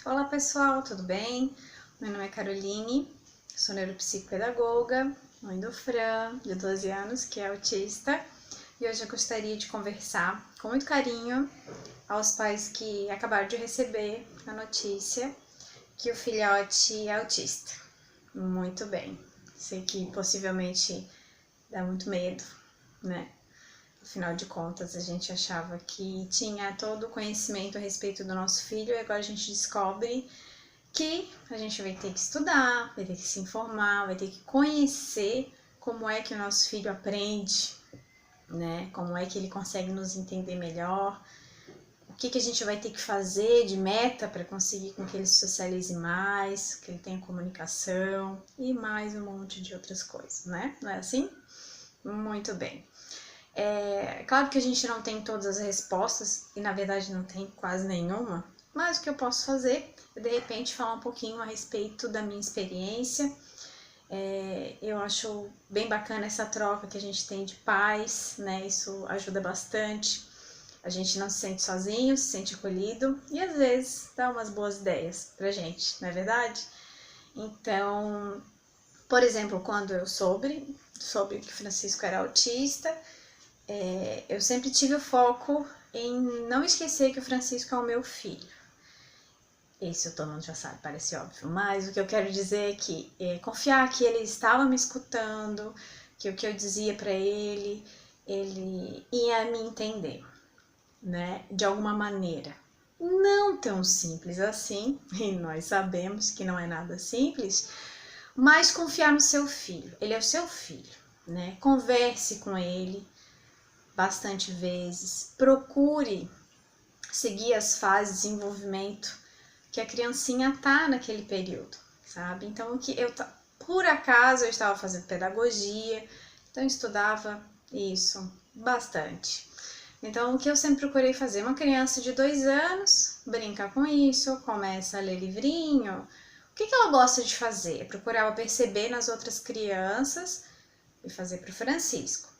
Olá pessoal, tudo bem? Meu nome é Caroline, sou neuropsicopedagoga, mãe do Fran, de 12 anos, que é autista, e hoje eu gostaria de conversar com muito carinho aos pais que acabaram de receber a notícia que o filhote é autista. Muito bem, sei que possivelmente dá muito medo, né? Afinal de contas, a gente achava que tinha todo o conhecimento a respeito do nosso filho e agora a gente descobre que a gente vai ter que estudar, vai ter que se informar, vai ter que conhecer como é que o nosso filho aprende, né? Como é que ele consegue nos entender melhor, o que a gente vai ter que fazer de meta para conseguir com que ele se socialize mais, que ele tenha comunicação e mais um monte de outras coisas, né? Não é assim? Muito bem. É claro que a gente não tem todas as respostas, e na verdade não tem quase nenhuma, mas o que eu posso fazer é de repente falar um pouquinho a respeito da minha experiência. Eu acho bem bacana essa troca que a gente tem de pais, né? Isso ajuda bastante. A gente não se sente sozinho, se sente acolhido e às vezes dá umas boas ideias pra gente, não é verdade? Então, por exemplo, quando eu soube que o Francisco era autista, eu sempre tive o foco em não esquecer que o Francisco é o meu filho. Isso todo mundo já sabe, parece óbvio, mas o que eu quero dizer é que confiar que ele estava me escutando, que o que eu dizia para ele ia me entender, né, de alguma maneira. Não tão simples assim, e nós sabemos que não é nada simples, mas confiar no seu filho, ele é o seu filho, né, converse com ele bastante vezes, procure seguir as fases de desenvolvimento que a criancinha tá naquele período, sabe? Então, por acaso eu estava fazendo pedagogia, então eu estudava isso bastante. Então, o que eu sempre procurei fazer? Uma criança de 2 anos, brinca com isso, começa a ler livrinho. O que ela gosta de fazer? Eu procurava perceber nas outras crianças e fazer para o Francisco.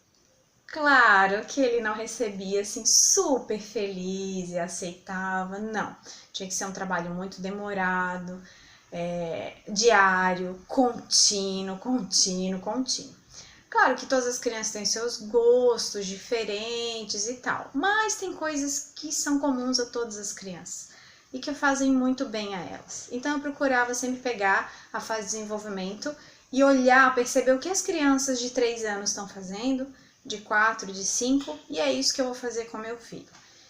Claro que ele não recebia assim super feliz e aceitava, não. Tinha que ser um trabalho muito demorado, diário, contínuo. Claro que todas as crianças têm seus gostos diferentes e tal, mas tem coisas que são comuns a todas as crianças e que fazem muito bem a elas. Então eu procurava sempre pegar a fase de desenvolvimento e olhar, perceber o que as crianças de 3 anos estão fazendo, de 4, de 5, e é isso que eu vou fazer com meu filho.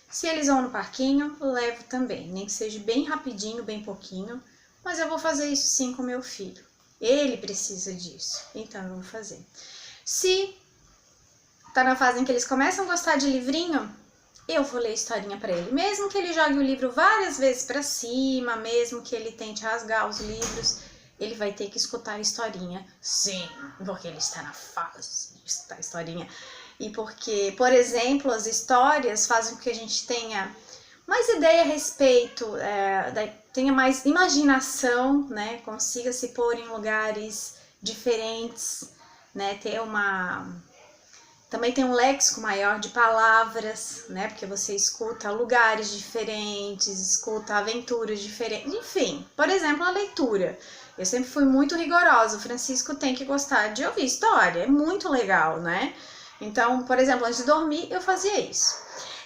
Se eles vão no parquinho, levo também, nem que seja bem rapidinho, bem pouquinho, mas eu vou fazer isso sim com meu filho. Ele precisa disso, então eu vou fazer. Se tá na fase em que eles começam a gostar de livrinho, eu vou ler historinha para ele, mesmo que ele jogue o livro várias vezes para cima, mesmo que ele tente rasgar os livros, ele vai ter que escutar a historinha, sim, porque ele está na fase de escutar a historinha. E porque, por exemplo, as histórias fazem com que a gente tenha mais ideia a respeito, tenha mais imaginação, né? Consiga se pôr em lugares diferentes, né? Também tem um léxico maior de palavras, né? Porque você escuta lugares diferentes, escuta aventuras diferentes, enfim. Por exemplo, a leitura. Eu sempre fui muito rigorosa. O Francisco tem que gostar de ouvir história, é muito legal, né? Então, por exemplo, antes de dormir, eu fazia isso.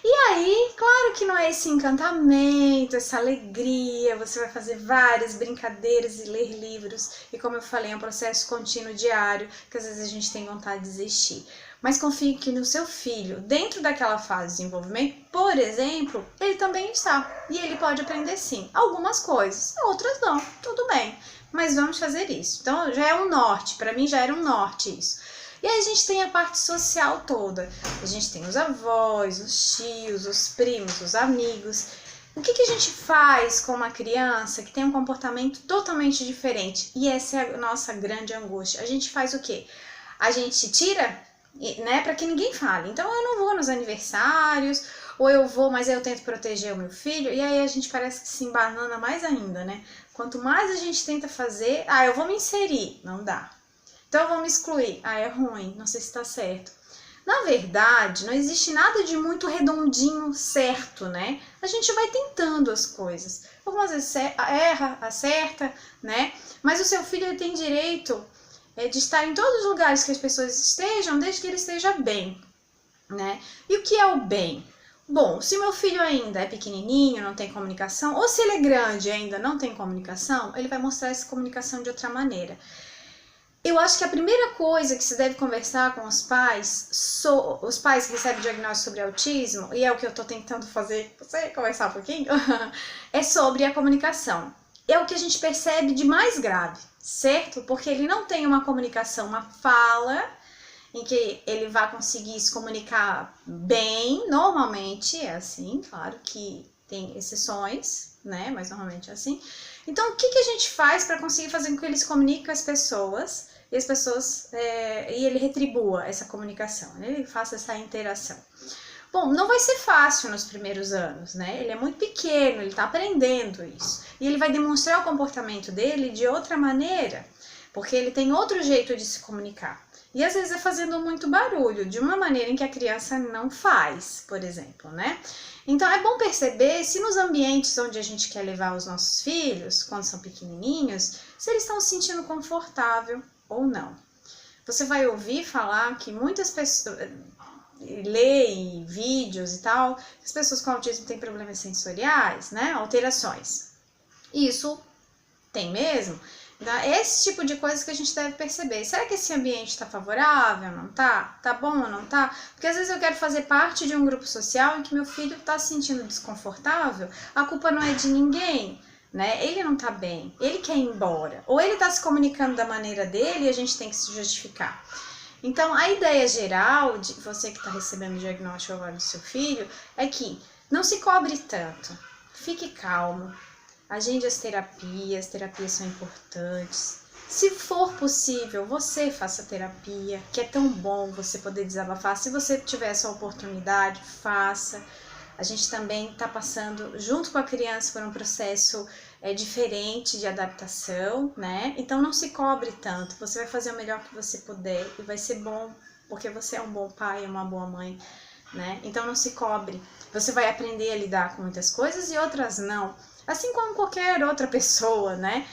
E aí, claro que não é esse encantamento, essa alegria, você vai fazer várias brincadeiras e ler livros. E como eu falei, é um processo contínuo diário, que às vezes a gente tem vontade de desistir. Mas confie que no seu filho, dentro daquela fase de desenvolvimento, por exemplo, ele também está. E ele pode aprender sim, algumas coisas, outras não, tudo bem. Mas vamos fazer isso. Então já é um norte, para mim já era um norte isso. E aí a gente tem a parte social toda. A gente tem os avós, os tios, os primos, os amigos. O que a gente faz com uma criança que tem um comportamento totalmente diferente? E essa é a nossa grande angústia. A gente faz o quê? A gente tira, né, para que ninguém fale. Então eu não vou nos aniversários, ou eu vou, mas eu tento proteger o meu filho, e aí a gente parece que se embanana mais ainda, né? Quanto mais a gente tenta fazer, eu vou me inserir, não dá. Então eu vou me excluir, é ruim, não sei se tá certo. Na verdade, não existe nada de muito redondinho certo, né? A gente vai tentando as coisas. Algumas vezes erra, acerta, né? Mas o seu filho ele tem direito de estar em todos os lugares que as pessoas estejam, desde que ele esteja bem, né? E o que é o bem? Bom, se meu filho ainda é pequenininho, não tem comunicação, ou se ele é grande e ainda não tem comunicação, ele vai mostrar essa comunicação de outra maneira. Eu acho que a primeira coisa que se deve conversar com os pais que recebem diagnóstico sobre autismo, e é o que eu tô tentando fazer, você conversar um pouquinho, é sobre a comunicação. É o que a gente percebe de mais grave, certo? Porque ele não tem uma comunicação, uma fala, em que ele vai conseguir se comunicar bem, normalmente é assim, claro que tem exceções, né, mas normalmente é assim. Então, o que a gente faz para conseguir fazer com que ele se comunique com as pessoas e as pessoas e ele retribua essa comunicação, né? Ele faça essa interação? Bom, não vai ser fácil nos primeiros anos, né? Ele é muito pequeno, ele está aprendendo isso. E ele vai demonstrar o comportamento dele de outra maneira, porque ele tem outro jeito de se comunicar. E às vezes é fazendo muito barulho, de uma maneira em que a criança não faz, por exemplo, né? Então é bom perceber se nos ambientes onde a gente quer levar os nossos filhos, quando são pequenininhos, se eles estão se sentindo confortável ou não. Você vai ouvir falar que muitas pessoas, lê vídeos e tal, que as pessoas com autismo têm problemas sensoriais, né? Alterações. Isso tem mesmo? Esse tipo de coisa que a gente deve perceber. Será que esse ambiente está favorável? Não tá? Tá bom ou não tá? Porque às vezes eu quero fazer parte de um grupo social em que meu filho está se sentindo desconfortável, a culpa não é de ninguém, né? Ele não tá bem, ele quer ir embora. Ou ele tá se comunicando da maneira dele e a gente tem que se justificar. Então, a ideia geral de você que está recebendo o diagnóstico agora do seu filho é que não se cobre tanto, fique calmo. Agende as terapias são importantes. Se for possível, você faça terapia, que é tão bom você poder desabafar. Se você tiver essa oportunidade, faça. A gente também está passando, junto com a criança, por um processo diferente de adaptação, né? Então não se cobre tanto, você vai fazer o melhor que você puder e vai ser bom, porque você é um bom pai, uma boa mãe, né? Então não se cobre. Você vai aprender a lidar com muitas coisas e outras não. Assim como qualquer outra pessoa, né?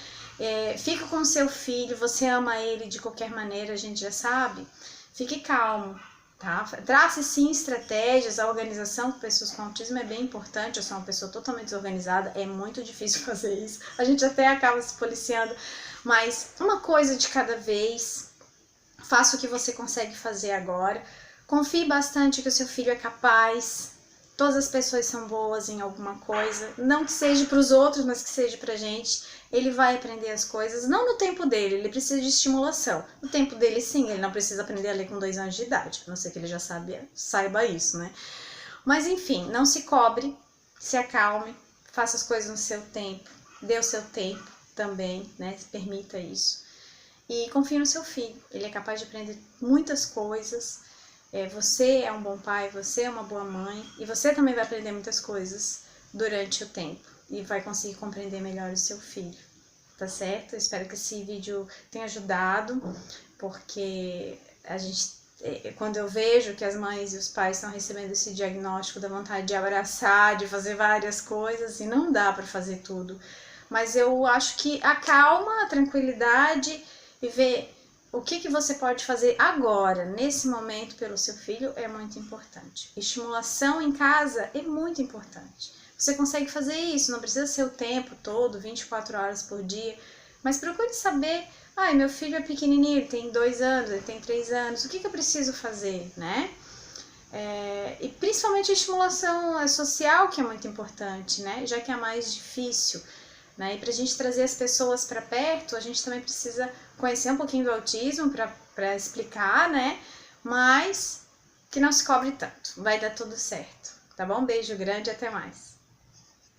Fica com o seu filho, você ama ele de qualquer maneira, a gente já sabe. Fique calmo, tá? Trace sim estratégias, a organização com pessoas com autismo é bem importante. Eu sou uma pessoa totalmente desorganizada, é muito difícil fazer isso. A gente até acaba se policiando, mas uma coisa de cada vez. Faça o que você consegue fazer agora. Confie bastante que o seu filho é capaz. Todas as pessoas são boas em alguma coisa, não que seja para os outros, mas que seja para a gente. Ele vai aprender as coisas, não no tempo dele, ele precisa de estimulação. No tempo dele, sim, ele não precisa aprender a ler com 2 anos de idade, a não ser que ele já saiba isso, né? Mas enfim, não se cobre, se acalme, faça as coisas no seu tempo, dê o seu tempo também, né? Permita isso. E confie no seu filho, ele é capaz de aprender muitas coisas. Você é um bom pai, você é uma boa mãe e você também vai aprender muitas coisas durante o tempo e vai conseguir compreender melhor o seu filho, tá certo? Eu espero que esse vídeo tenha ajudado, porque quando eu vejo que as mães e os pais estão recebendo esse diagnóstico, dá vontade de abraçar, de fazer várias coisas e não dá para fazer tudo, mas eu acho que a calma, a tranquilidade e ver o que você pode fazer agora, nesse momento, pelo seu filho é muito importante. Estimulação em casa é muito importante. Você consegue fazer isso, não precisa ser o tempo todo, 24 horas por dia, mas procure saber, meu filho é pequenininho, ele tem 2 anos, ele tem 3 anos, o que eu preciso fazer, né? E principalmente a estimulação social, que é muito importante, né? Já que é a mais difícil. Né? E para a gente trazer as pessoas para perto, a gente também precisa conhecer um pouquinho do autismo para explicar, né? Mas que não se cobre tanto. Vai dar tudo certo, tá bom? Beijo grande e até mais.